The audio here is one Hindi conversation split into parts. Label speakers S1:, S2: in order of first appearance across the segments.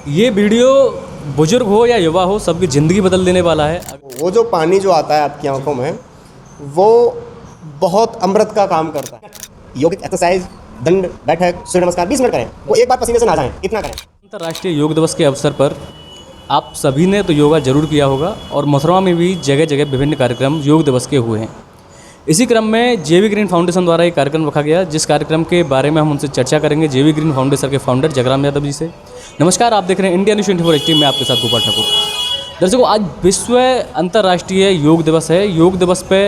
S1: ये वीडियो बुजुर्ग हो या युवा हो सबकी ज़िंदगी बदल देने वाला है।
S2: वो जो पानी जो आता है आपकी आंखों में, वो बहुत अमृत का काम करता है। योगिक एक्सरसाइज, दंड बैठक, सूर्य नमस्कार 20 मिनट करें, वो एक बार पसीने से ना जाएं, इतना करें।
S1: अंतर्राष्ट्रीय योग दिवस के अवसर पर आप सभी ने तो योगा जरूर किया होगा और मथुरा में भी जगह जगह विभिन्न कार्यक्रम योग दिवस के हुए हैं। इसी क्रम में जेवी ग्रीन फाउंडेशन द्वारा एक कार्यक्रम रखा गया, जिस कार्यक्रम के बारे में हम उनसे चर्चा करेंगे जेवी ग्रीन फाउंडेशन के फाउंडर जगराम यादव जी से। नमस्कार, आप देख रहे हैं इंडिया न्यूज़ 24 HD में आपके साथ गोपाल ठाकुर। दर्शकों, आज विश्व अंतर्राष्ट्रीय योग दिवस है। योग दिवस पे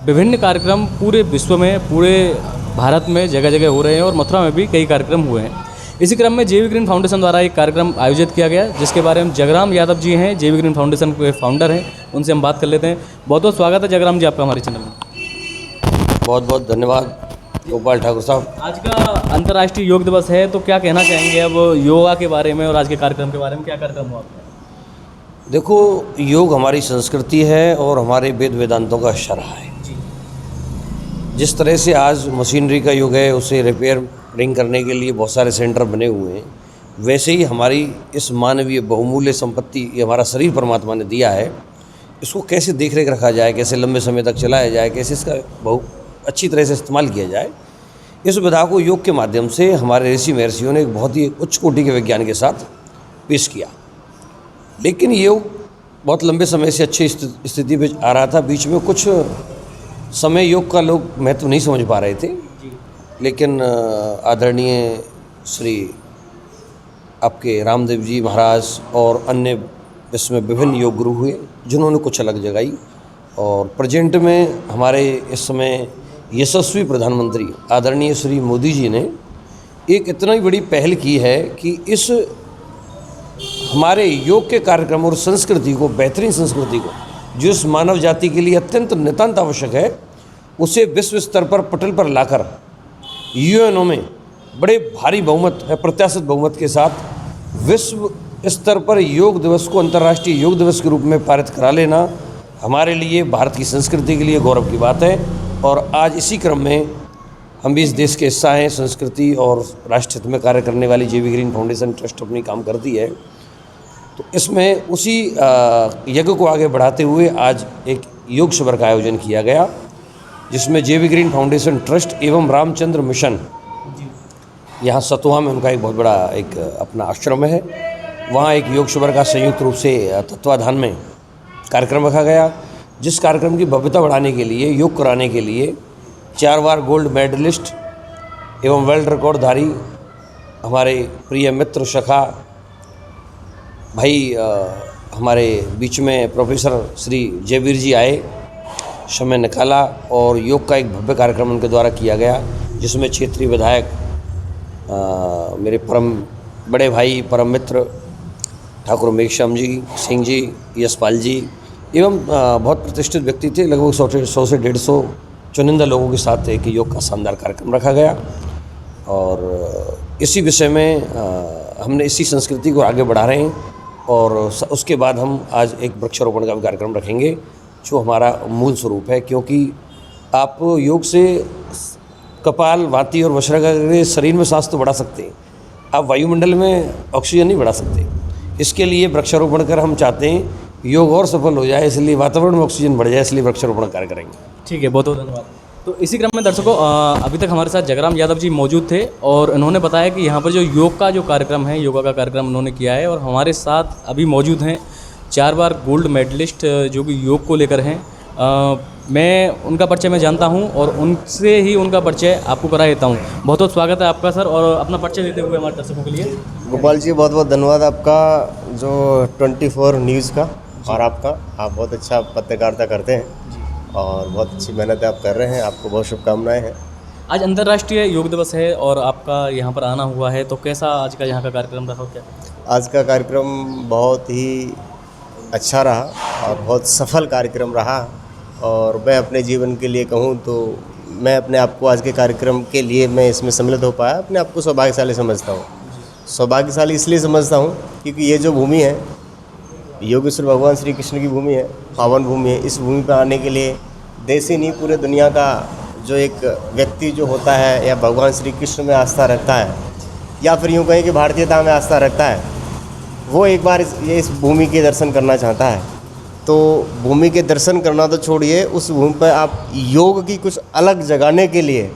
S1: विभिन्न कार्यक्रम पूरे विश्व में, पूरे भारत में जगह जगह हो रहे हैं और मथुरा में भी कई कार्यक्रम हुए हैं। इसी क्रम में जेवी ग्रीन फाउंडेशन द्वारा एक कार्यक्रम आयोजित किया गया, जिसके बारे में जगराम यादव जी हैं, जेवी ग्रीन फाउंडेशन के फाउंडर हैं, उनसे हम बात कर लेते हैं। बहुत बहुत स्वागत है जगराम जी आपका हमारे चैनल में।
S3: बहुत बहुत धन्यवाद गोपाल ठाकुर साहब।
S1: आज का अंतर्राष्ट्रीय योग दिवस है, तो क्या कहना चाहेंगे अब योगा के बारे में और आज के कार्यक्रम के बारे में? क्या कार्यक्रम हुआ आपका?
S3: देखो, योग हमारी संस्कृति है और हमारे वेद वेदांतों का हिस्सा रहा है। जिस तरह से आज मशीनरी का युग है, उसे रिपेयरिंग करने के लिए बहुत सारे सेंटर बने हुए हैं, वैसे ही हमारी इस मानवीय बहुमूल्य संपत्ति, ये हमारा शरीर परमात्मा ने दिया है, इसको कैसे देख रेख रखा जाए, कैसे लंबे समय तक चलाया जाए, कैसे इसका बहुत अच्छी तरह से इस्तेमाल किया जाए, इस विधा को योग के माध्यम से हमारे ऋषि महर्षियों ने एक बहुत ही उच्च कोटि के विज्ञान के साथ पेश किया। लेकिन योग बहुत लंबे समय से अच्छी स्थिति पे आ रहा था। बीच में कुछ समय योग का लोग महत्व नहीं समझ पा रहे थे, लेकिन आदरणीय श्री आपके रामदेव जी महाराज और अन्य इसमें विभिन्न योग गुरु हुए, जिन्होंने कुछ अलग जगाई। और प्रेजेंट में हमारे इस समय यशस्वी प्रधानमंत्री आदरणीय श्री मोदी जी ने एक इतना ही बड़ी पहल की है कि इस हमारे योग के कार्यक्रम और संस्कृति को, बेहतरीन संस्कृति को, जो इस मानव जाति के लिए अत्यंत नितांत आवश्यक है, उसे विश्व स्तर पर पटल पर लाकर यूएनओ में बड़े भारी बहुमत है, प्रत्याशित बहुमत के साथ विश्व स्तर पर योग दिवस को अंतर्राष्ट्रीय योग दिवस के रूप में पारित करा लेना हमारे लिए, भारत की संस्कृति के लिए गौरव की बात है। और आज इसी क्रम में हम भी इस देश के हिस्सा हैं। संस्कृति और राष्ट्र हित में कार्य करने वाली जेवी ग्रीन फाउंडेशन ट्रस्ट अपनी काम करती है, तो इसमें उसी यज्ञ को आगे बढ़ाते हुए आज एक योग शिविर का आयोजन किया गया, जिसमें जेवी ग्रीन फाउंडेशन ट्रस्ट एवं रामचंद्र मिशन, यहाँ सतुआ में उनका एक बहुत बड़ा एक अपना आश्रम है, वहाँ एक योग शिविर का संयुक्त रूप से तत्वाधान में कार्यक्रम रखा गया, जिस कार्यक्रम की भव्यता बढ़ाने के लिए, योग कराने के लिए 4 बार गोल्ड मेडलिस्ट एवं वर्ल्ड रिकॉर्डधारी हमारे प्रिय मित्र सखा भाई हमारे बीच में प्रोफेसर श्री जयवीर जी आए, समय निकाला और योग का एक भव्य कार्यक्रम उनके द्वारा किया गया, जिसमें क्षेत्रीय विधायक मेरे परम बड़े भाई, परम मित्र ठाकुर मेघश्याम जी, सिंह जी, यशपाल जी एवं बहुत प्रतिष्ठित व्यक्ति थे। लगभग 100 से 150 चुनिंदा लोगों के साथ एक योग का शानदार कार्यक्रम रखा गया। और इसी विषय में हमने इसी संस्कृति को आगे बढ़ा रहे हैं। और उसके बाद हम आज एक वृक्षारोपण का भी कार्यक्रम रखेंगे, जो हमारा मूल स्वरूप है, क्योंकि आप योग से कपाल, वाती और वज्राग्र के शरीर में सांस तो बढ़ा सकते हैं, आप वायुमंडल में ऑक्सीजन नहीं बढ़ा सकते। इसके लिए वृक्षारोपण कर हम चाहते हैं योग और सफल हो जाए, इसलिए वातावरण में ऑक्सीजन बढ़ जाए, इसलिए वृक्षारोपण कार्य करेंगे।
S1: ठीक है, बहुत बहुत धन्यवाद। तो इसी क्रम में दर्शकों, अभी तक हमारे साथ जगराम यादव जी मौजूद थे और उन्होंने बताया कि यहाँ पर जो योग का जो कार्यक्रम है, योगा का कार्यक्रम उन्होंने किया है। और हमारे साथ अभी मौजूद हैं 4 बार गोल्ड मेडलिस्ट, जो कि योग को लेकर हैं। मैं उनका परिचय मैं जानता हूं और उनसे ही उनका परिचय आपको करा देता हूं। बहुत बहुत स्वागत है आपका सर, और अपना परिचय देते हुए हमारे दर्शकों के लिए।
S2: गोपाल जी, बहुत बहुत धन्यवाद आपका, जो 24 न्यूज़ का, और आपका, आप बहुत अच्छा पत्रकारिता करते हैं और बहुत अच्छी मेहनत आप कर रहे हैं, आपको बहुत शुभकामनाएं हैं।
S1: आज अंतर्राष्ट्रीय योग दिवस है और आपका यहाँ पर आना हुआ है, तो कैसा आज का यहाँ का कार्यक्रम रहा? क्या
S2: आज का कार्यक्रम बहुत ही अच्छा रहा और बहुत सफल कार्यक्रम रहा। और मैं अपने जीवन के लिए कहूँ तो मैं अपने आप को आज के कार्यक्रम के लिए मैं इसमें सम्मिलित हो पाया, अपने आप को सौभाग्यशाली समझता हूँ। सौभाग्यशाली इसलिए समझता हूँ क्योंकि ये जो भूमि है, योगेश्वर भगवान श्री कृष्ण की भूमि है, पावन भूमि है। इस भूमि पर आने के लिए देश ही नहीं, पूरे दुनिया का जो एक व्यक्ति जो होता है, या भगवान श्री कृष्ण में आस्था रखता है, या फिर यूँ कहें कि भारतीयता में आस्था रखता है, वो एक बार इस भूमि के दर्शन करना चाहता है, तो भूमि के दर्शन करना तो छोड़िए, उस भूमि पर आप योग की कुछ अलग जगाने के लिए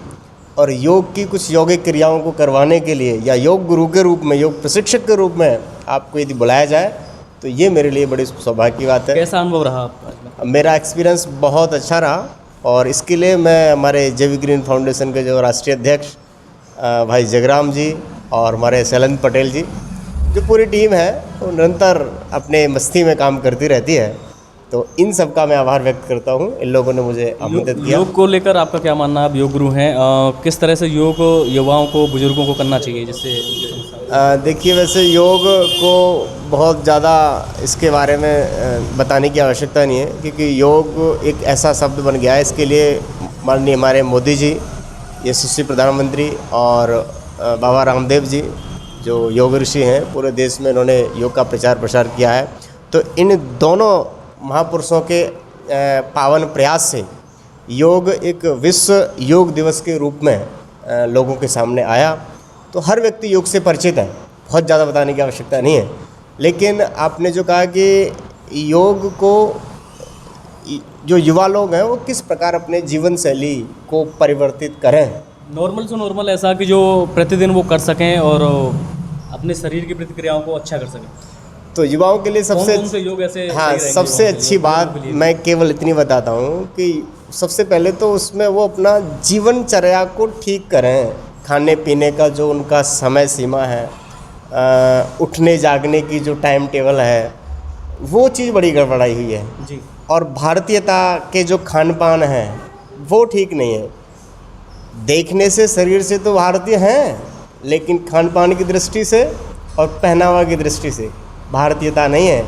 S2: और योग की कुछ यौगिक क्रियाओं को करवाने के लिए या योग गुरु के रूप में, योग प्रशिक्षक के रूप में आपको यदि बुलाया जाए तो ये मेरे लिए बड़ी सौभाग्य की बात है।
S1: कैसा अनुभव रहा आपका?
S2: मेरा एक्सपीरियंस बहुत अच्छा रहा और इसके लिए मैं हमारे जेवी ग्रीन फाउंडेशन के जो राष्ट्रीय अध्यक्ष भाई जगराम जी और हमारे शैलेंद्र पटेल जी, जो पूरी टीम है वो निरंतर अपने मस्ती में काम करती रहती है, तो इन सब का मैं आभार व्यक्त करता हूँ। इन लोगों ने मुझे आमंत्रित किया।
S1: योग को लेकर आपका क्या मानना है? आप योग गुरु हैं, किस तरह से योग युवाओं को, बुजुर्गों को करना चाहिए जिससे?
S2: देखिए, वैसे योग को बहुत ज़्यादा इसके बारे में बताने की आवश्यकता नहीं है, क्योंकि योग एक ऐसा शब्द बन गया है। इसके लिए माननीय हमारे मोदी जी, यशस्वी प्रधानमंत्री, और बाबा रामदेव जी जो योग ऋषि हैं, पूरे देश में इन्होंने योग का प्रचार प्रसार किया है। तो इन दोनों महापुरुषों के पावन प्रयास से योग एक विश्व योग दिवस के रूप में लोगों के सामने आया। तो हर व्यक्ति योग से परिचित है, बहुत ज़्यादा बताने की आवश्यकता नहीं है। लेकिन आपने जो कहा कि योग को जो युवा लोग हैं वो किस प्रकार अपने जीवन शैली को परिवर्तित करें,
S1: नॉर्मल से नॉर्मल ऐसा कि जो प्रतिदिन वो कर सकें और अपने शरीर की प्रतिक्रियाओं को अच्छा कर सकें,
S2: तो युवाओं के लिए सबसे
S1: कौन से योग ऐसे
S2: हाँ,
S1: सही रहेंगे
S2: सबसे
S1: युवाओं के
S2: अच्छी
S1: लिए?
S2: बात
S1: लोगों के लिए?
S2: मैं केवल इतनी बताता हूँ कि सबसे पहले तो उसमें वो अपना जीवनचर्या को ठीक करें। खाने पीने का जो उनका समय सीमा है, उठने जागने की जो टाइम टेबल है, वो चीज़ बड़ी गड़बड़ाई हुई है
S1: जी।
S2: और भारतीयता के जो खान पान है वो ठीक नहीं है। देखने से, शरीर से तो भारतीय हैं, लेकिन खान पान की दृष्टि से और पहनावा की दृष्टि से भारतीयता नहीं है।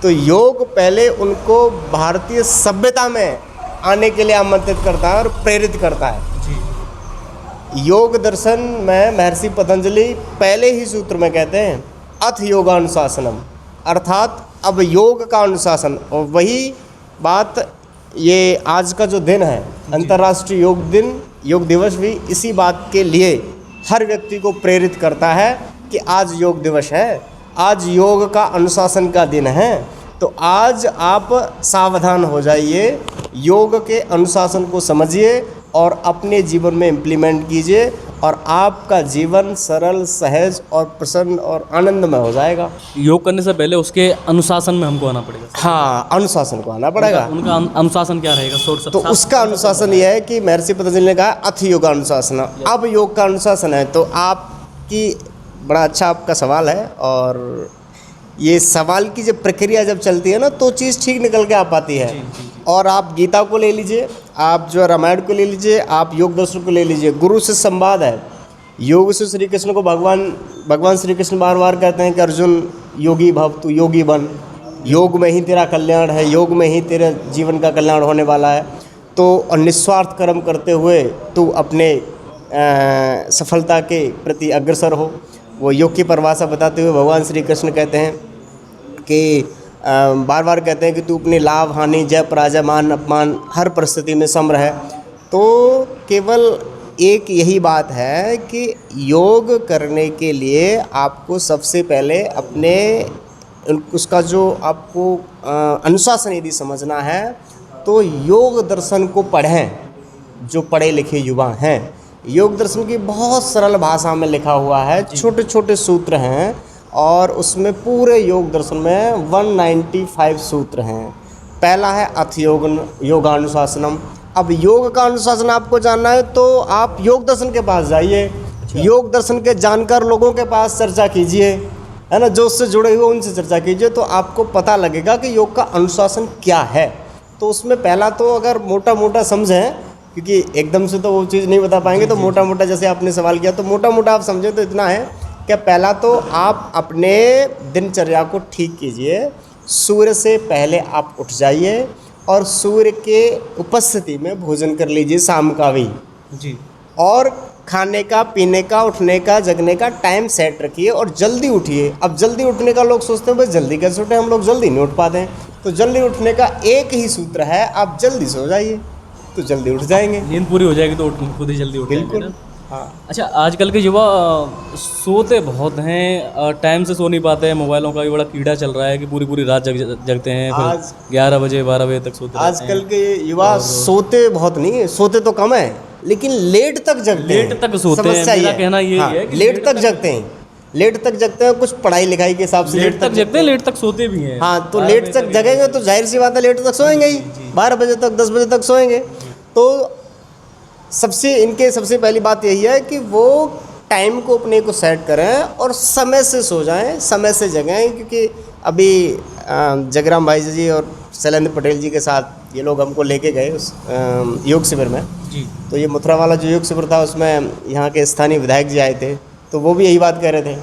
S2: तो योग पहले उनको भारतीय सभ्यता में आने के लिए आमंत्रित करता है और प्रेरित करता है।
S1: जी।
S2: योग दर्शन में महर्षि पतंजलि पहले ही सूत्र में कहते हैं अथ योगानुशासनम, अर्थात अब योग का अनुशासन। और वही बात ये आज का जो दिन है, अंतर्राष्ट्रीय योग दिन, योग दिवस भी इसी बात के लिए हर व्यक्ति को प्रेरित करता है कि आज योग दिवस है, आज योग का अनुशासन का दिन है। तो आज आप सावधान हो जाइए, योग के अनुशासन को समझिए और अपने जीवन में इम्प्लीमेंट कीजिए और आपका जीवन सरल, सहज और प्रसन्न और आनंदमय हो जाएगा।
S1: योग करने से पहले उसके अनुशासन में हमको आना पड़ेगा।
S2: हाँ, अनुशासन को आना पड़ेगा।
S1: उनका अनुशासन क्या रहेगा?
S2: तो उसका अनुशासन यह है कि महर्षि पतंजलि ने कहा अथ योगानुशासन। अब योग का अनुशासन है। तो आपकी बड़ा अच्छा आपका सवाल है, और ये सवाल की जब प्रक्रिया जब चलती है ना, तो चीज़ ठीक निकल के आ पाती है। और आप गीता को ले लीजिए, आप जो रामायण को ले लीजिए, आप योग दर्शन को ले लीजिए, गुरु से संवाद है। योग से श्री कृष्ण को भगवान श्री कृष्ण बार बार कहते हैं कि अर्जुन योगी भव, तू योगी बन, योग में ही तेरा कल्याण है, योग में ही तेरे जीवन का कल्याण होने वाला है। तो निस्वार्थ कर्म करते हुए तू अपने सफलता के प्रति अग्रसर हो। वो योग की परिभाषा बताते हुए भगवान श्री कृष्ण कहते हैं कि बार बार कहते हैं कि तू अपनी लाभ हानि, जय पराजय, मान अपमान हर परिस्थिति में सम रहे। तो केवल एक यही बात है कि योग करने के लिए आपको सबसे पहले अपने उसका जो आपको अनुशासन यदि समझना है तो योग दर्शन को पढ़ें। जो पढ़े लिखे युवा हैं, योग दर्शन की बहुत सरल भाषा में लिखा हुआ है, छोटे छोटे सूत्र हैं और उसमें पूरे योग दर्शन में 195 सूत्र हैं। पहला है अथ योगानुशासनम। अब योग का अनुशासन आपको जानना है तो आप योग दर्शन के पास जाइए। योग दर्शन के जानकार लोगों के पास चर्चा कीजिए, है ना, जो उससे जुड़े हुए उनसे चर्चा कीजिए, तो आपको पता लगेगा कि योग का अनुशासन क्या है। तो उसमें पहला तो अगर मोटा मोटा समझें, क्योंकि एकदम से तो वो चीज़ नहीं बता पाएंगे, तो मोटा मोटा जैसे आपने सवाल किया तो मोटा मोटा आप समझें तो इतना है कि पहला तो आप अपने दिनचर्या को ठीक कीजिए। सूर्य से पहले आप उठ जाइए और सूर्य के उपस्थिति में भोजन कर लीजिए शाम का भी
S1: जी।
S2: और खाने का, पीने का, उठने का, जगने का टाइम सेट रखिए और जल्दी उठिए। अब जल्दी उठने का लोग सोचते हैं भाई जल्दी कैसे उठे, हम लोग जल्दी नहीं उठ पाते हैं। तो जल्दी उठने का एक ही सूत्र है, आप जल्दी सो जाइए तो जल्दी उठ जाएंगे।
S1: नींद पूरी हो जाएगी तो खुद ही जल्दी उठ जाएंगे
S2: बिल्कुल।
S1: ना।
S2: हाँ।
S1: अच्छा, आजकल के युवा सोते बहुत हैं, टाइम से सो नहीं पाते हैं, मोबाइलों का भी बड़ा कीड़ा चल रहा है कि पूरी पूरी रात जगते हैं, फिर 11 बजे 12 बजे तक सोते रहते
S2: आजकल
S1: हैं।
S2: के युवा सोते बहुत नहीं है, सोते तो कम है, लेकिन लेट तक जगते हैं।
S1: लेट तक सोते हैं,
S2: समस्या ये
S1: मेरा
S2: है।
S1: कहना ये
S2: हाँ,
S1: है कि
S2: लेट तक जगते हैं, लेट तक जगते हैं, कुछ पढ़ाई लिखाई के हिसाब से
S1: लेट तक जगते हैं, लेट तक सोते भी हैं।
S2: हाँ, तो
S1: 12
S2: लेट
S1: बजे
S2: तक जगेंगे तो जाहिर सी बात है लेट तक सोएंगे ही, 12 बजे तक 10 बजे तक सोएंगे। तो सबसे पहली बात यही है कि वो टाइम को अपने को सेट करें और समय से सो जाएं, समय से जगें। क्योंकि अभी जगराम भाई जी और शैलेंद्र पटेल जी के साथ ये लोग हमको लेके गए उस योग शिविर में।
S1: जी।
S2: तो ये मथुरा वाला जो योग शिविर था उसमें यहाँ के स्थानीय विधायक जी आए थे, तो वो भी यही बात कह रहे थे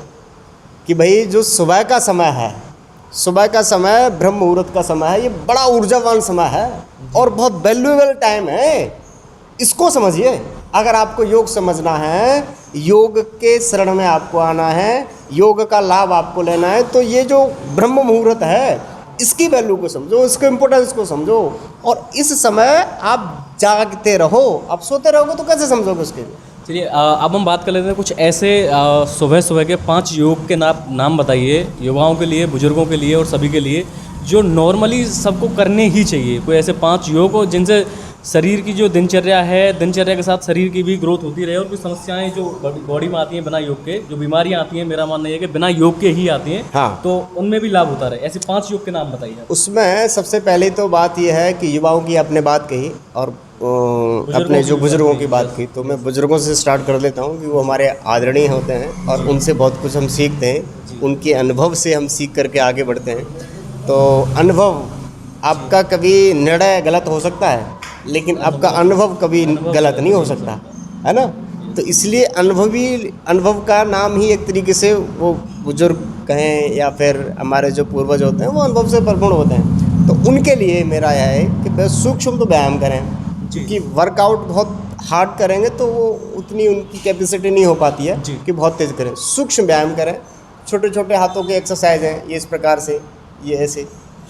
S2: कि भाई जो सुबह का समय है, सुबह का समय ब्रह्म मुहूर्त का समय है, ये बड़ा ऊर्जावान समय है और बहुत वैल्यूएबल टाइम है। इसको समझिए। अगर आपको योग समझना है, योग के शरण में आपको आना है, योग का लाभ आपको लेना है, तो ये जो ब्रह्म मुहूर्त है इसकी वैल्यू को समझो, इसके इम्पोर्टेंस को समझो। और इस समय आप जागते रहो, आप सोते रहोगे तो कैसे समझोगे उसके लिए।
S1: चलिए, अब हम बात कर लेते हैं कुछ ऐसे सुबह सुबह के 5 योग के नाम बताइए, युवाओं के लिए, बुजुर्गों के लिए और सभी के लिए, जो नॉर्मली सबको करने ही चाहिए। कोई ऐसे 5 योग हो जिनसे शरीर की जो दिनचर्या है, दिनचर्या के साथ शरीर की भी ग्रोथ होती रहे और कुछ समस्याएं जो बॉडी में आती हैं बिना योग के, जो बीमारियां आती हैं, मेरा मानना ये है कि बिना योग के ही आती हैं।
S2: हाँ।
S1: तो उनमें भी लाभ होता रहे। ऐसे 5 योग के नाम बताइए आप।
S2: उसमें सबसे पहले तो बात यह है कि युवाओं की आपने बात कही और अपने जो बुजुर्गों की बात की, तो मैं बुजुर्गों से स्टार्ट कर लेता हूँ कि वो हमारे आदरणीय होते हैं और उनसे बहुत कुछ हम सीखते हैं। उनके अनुभव से हम सीख करके आगे बढ़ते हैं। तो अनुभव, आपका कभी निर्णय गलत हो सकता है, लेकिन आपका अनुभव कभी गलत नहीं हो सकता, है ना। तो इसलिए अनुभव का नाम ही एक तरीके से वो बुजुर्ग कहें या फिर हमारे जो पूर्वज होते हैं वो अनुभव से परिपूर्ण होते हैं। तो उनके लिए मेरा यह है कि सूक्ष्म तो व्यायाम करें, क्योंकि वर्कआउट बहुत हार्ड करेंगे तो वो उतनी उनकी कैपेसिटी नहीं हो पाती है कि बहुत तेज़ करें। सूक्ष्म व्यायाम करें, छोटे छोटे हाथों के एक्सरसाइज हैं, ये इस प्रकार से, ये ऐसे,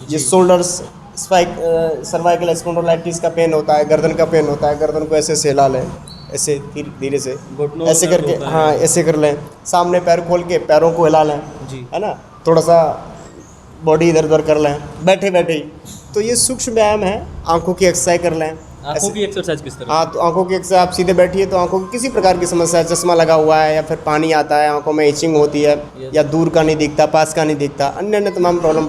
S2: ये शोल्डर्स सर्वाइकल स्पॉन्डिलोलाइटिस का पेन होता है, गर्दन का पेन होता है, गर्दन को ऐसे हिला लें, ऐसे धीरे धीरे से, ऐसे करके, हाँ ऐसे कर लें। सामने पैर खोल के पैरों को हिला लें, है ना, थोड़ा सा बॉडी इधर उधर कर लें बैठे बैठे ही। तो ये सूक्ष्म व्यायाम है। आंखों की एक्सरसाइज कर लें।
S1: आंखों की एक्सरसाइज किस तरह?
S2: हाँ, तो आंखों की एक्सरसाइज, आप सीधे बैठिए तो आंखों की किसी प्रकार की समस्या है, चश्मा लगा हुआ है या फिर पानी आता है आंखों में, इचिंग होती है या दूर का नहीं दिखता, पास का नहीं दिखता, अन्य अन्य तमाम प्रॉब्लम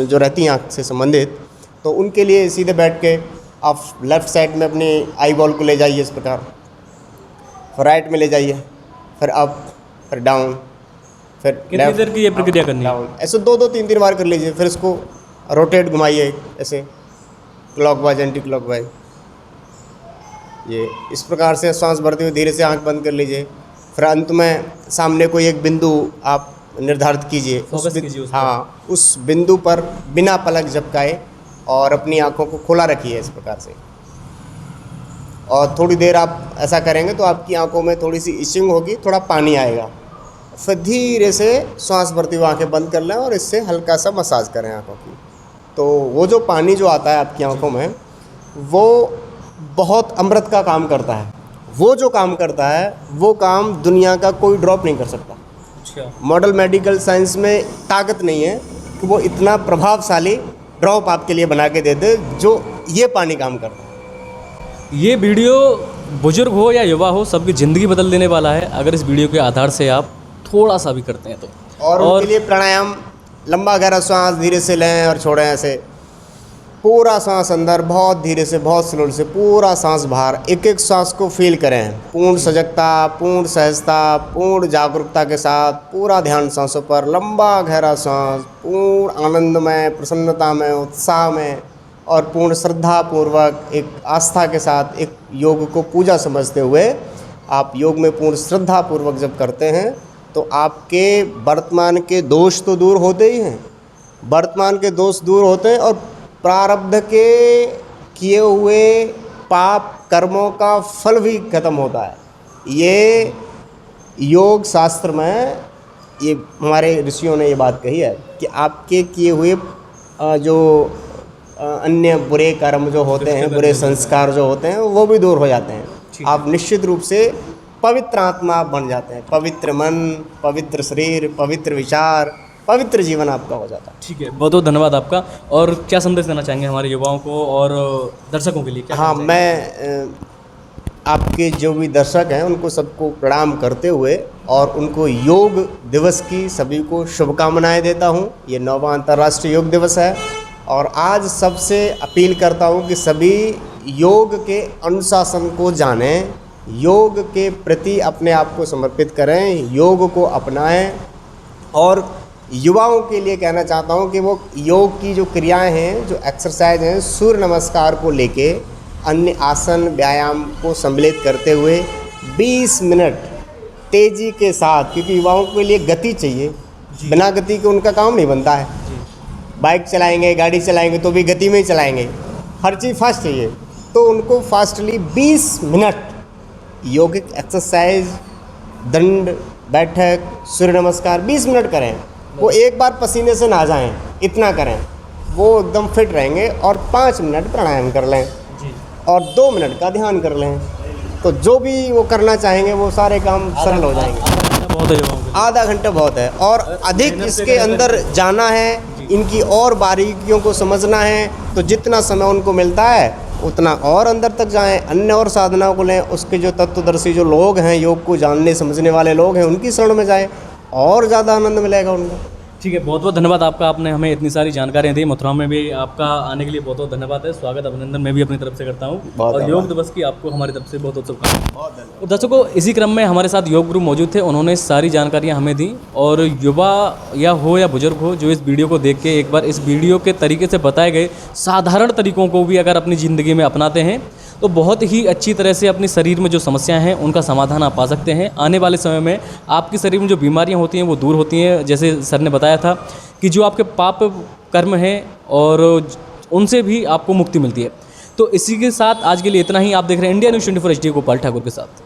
S2: जो रहती हैं आँख से संबंधित, तो उनके लिए सीधे बैठ के आप लेफ़्ट साइड में अपनी आई बॉल को ले जाइए इस प्रकार, फिर राइट में ले जाइए, फिर अप, फिर डाउन, फिर
S1: कितनी देर की ये प्रक्रिया करनी है?
S2: डाउन, ऐसे 2-2 3-3 बार कर लीजिए। फिर इसको रोटेट घुमाइए ऐसे, क्लॉकवाइज एंटी क्लॉकवाइज, ये इस प्रकार से सांस भरते हुए धीरे से आंख बंद कर लीजिए। फिर अंत में सामने कोई एक बिंदु आप निर्धारित कीजिए,
S1: फोकस कीजिए उस पर।
S2: हाँ, उस बिंदु पर बिना पलक झपकाए और अपनी आंखों को खुला रखिए इस प्रकार से। और थोड़ी देर आप ऐसा करेंगे तो आपकी आंखों में थोड़ी सी इचिंग होगी, थोड़ा पानी आएगा। फिर धीरे से सांस भरते हुए आंखें बंद कर लें और इससे हल्का सा मसाज करें आंखों की। तो वो जो पानी जो आता है आपकी आंखों में, वो बहुत अमृत का काम करता है। वो जो काम करता है वो काम दुनिया का कोई ड्रॉप नहीं कर सकता।
S1: अच्छा।
S2: मॉडल मेडिकल साइंस में ताकत नहीं है कि वो इतना प्रभावशाली ड्रॉप आपके लिए बना के दे दे जो ये पानी काम करता है।
S1: ये वीडियो बुजुर्ग हो या युवा हो, सबकी ज़िंदगी बदल देने वाला है अगर इस वीडियो के आधार से आप थोड़ा सा भी करते हैं तो।
S2: और उनके लिए प्राणायाम, लंबा गहरा सांस धीरे से लें और छोड़ें, ऐसे पूरा सांस अंदर, बहुत धीरे से, बहुत स्लो से, पूरा सांस बाहर, एक एक सांस को फील करें, पूर्ण सजगता, पूर्ण सहजता, पूर्ण जागरूकता के साथ, पूरा ध्यान सांसों पर, लंबा गहरा सांस, पूर्ण आनंद में, प्रसन्नता में, उत्साह में और पूर्ण श्रद्धा पूर्वक, एक आस्था के साथ, एक योग को पूजा समझते हुए आप योग में पूर्ण श्रद्धा पूर्वक जब करते हैं तो आपके वर्तमान के दोष तो दूर होते ही हैं, वर्तमान के दोष दूर होते हैं और प्रारब्ध के किए हुए पाप कर्मों का फल भी खत्म होता है। ये योग शास्त्र में, ये हमारे ऋषियों ने ये बात कही है कि आपके किए हुए जो अन्य बुरे कर्म जो होते हैं, बुरे संस्कार जो होते हैं, वो भी दूर हो जाते हैं। आप निश्चित रूप से पवित्र आत्मा आप बन जाते हैं, पवित्र मन, पवित्र शरीर, पवित्र विचार, पवित्र जीवन आपका हो जाता है।
S1: ठीक है, बहुत बहुत धन्यवाद आपका। और क्या संदेश देना चाहेंगे हमारे युवाओं को और दर्शकों के लिए? क्या
S2: हाँ, मैं आपके जो भी दर्शक हैं उनको सबको प्रणाम करते हुए और उनको योग दिवस की सभी को शुभकामनाएं देता हूँ। ये 9वां अंतर्राष्ट्रीय योग दिवस है और आज सबसे अपील करता हूँ कि सभी योग के अनुशासन को जानें, योग के प्रति अपने आप को समर्पित करें, योग को अपनाएं। और युवाओं के लिए कहना चाहता हूँ कि वो योग की जो क्रियाएं हैं, जो एक्सरसाइज हैं, सूर्य नमस्कार को लेके अन्य आसन व्यायाम को सम्मिलित करते हुए 20 मिनट तेज़ी के साथ, क्योंकि युवाओं के लिए गति चाहिए, बिना गति के उनका काम नहीं बनता है। बाइक चलाएंगे, गाड़ी चलाएंगे तो भी गति में ही चलाएंगे, हर चीज़ फास्ट चाहिए। तो उनको फास्टली 20 मिनट योगिक एक्सरसाइज, दंड बैठक, सूर्य नमस्कार 20 मिनट करें। वो एक बार पसीने से नहा जाएं, इतना करें, वो एकदम फिट रहेंगे। और 5 मिनट प्राणायाम कर लें और 2 मिनट का ध्यान कर लें, तो जो भी वो करना चाहेंगे वो सारे काम सरल हो जाएंगे।
S1: बहुत है युवाओं के लिए।
S2: आधा घंटा बहुत है, और अधिक इसके अंदर जाना है, इनकी और बारीकियों को समझना है, तो जितना समय उनको मिलता है उतना और अंदर तक जाएं, अन्य और साधनाओं को लें। उसके जो तत्वदर्शी जो लोग हैं, योग को जानने समझने वाले लोग हैं, उनकी शरण में जाएं, और ज़्यादा आनंद मिलेगा उनको।
S1: ठीक है, बहुत बहुत धन्यवाद आपका। आपने हमें इतनी सारी जानकारियाँ दी। मथुरा में भी आपका आने के लिए बहुत बहुत धन्यवाद है। स्वागत अभिनंदन मैं भी अपनी तरफ से करता हूँ, और योग दिवस की आपको हमारी तरफ से बहुत बहुत शुभकामनाएं। और दर्शकों, इसी क्रम में हमारे साथ योग गुरु मौजूद थे। उन्होंने सारी जानकारियाँ हमें दी, और युवा या बुजुर्ग हो जो इस वीडियो को देख के एक बार इस वीडियो के तरीके से बताए गए साधारण तरीकों को भी अगर अपनी ज़िंदगी में अपनाते हैं तो बहुत ही अच्छी तरह से अपने शरीर में जो समस्याएं हैं उनका समाधान आप पा सकते हैं। आने वाले समय में आपके शरीर में जो बीमारियां होती हैं वो दूर होती हैं। जैसे सर ने बताया था कि जो आपके पाप कर्म हैं और उनसे भी आपको मुक्ति मिलती है। तो इसी के साथ आज के लिए इतना ही। आप देख रहे हैं India news 24 HD Gopal Thakur के साथ।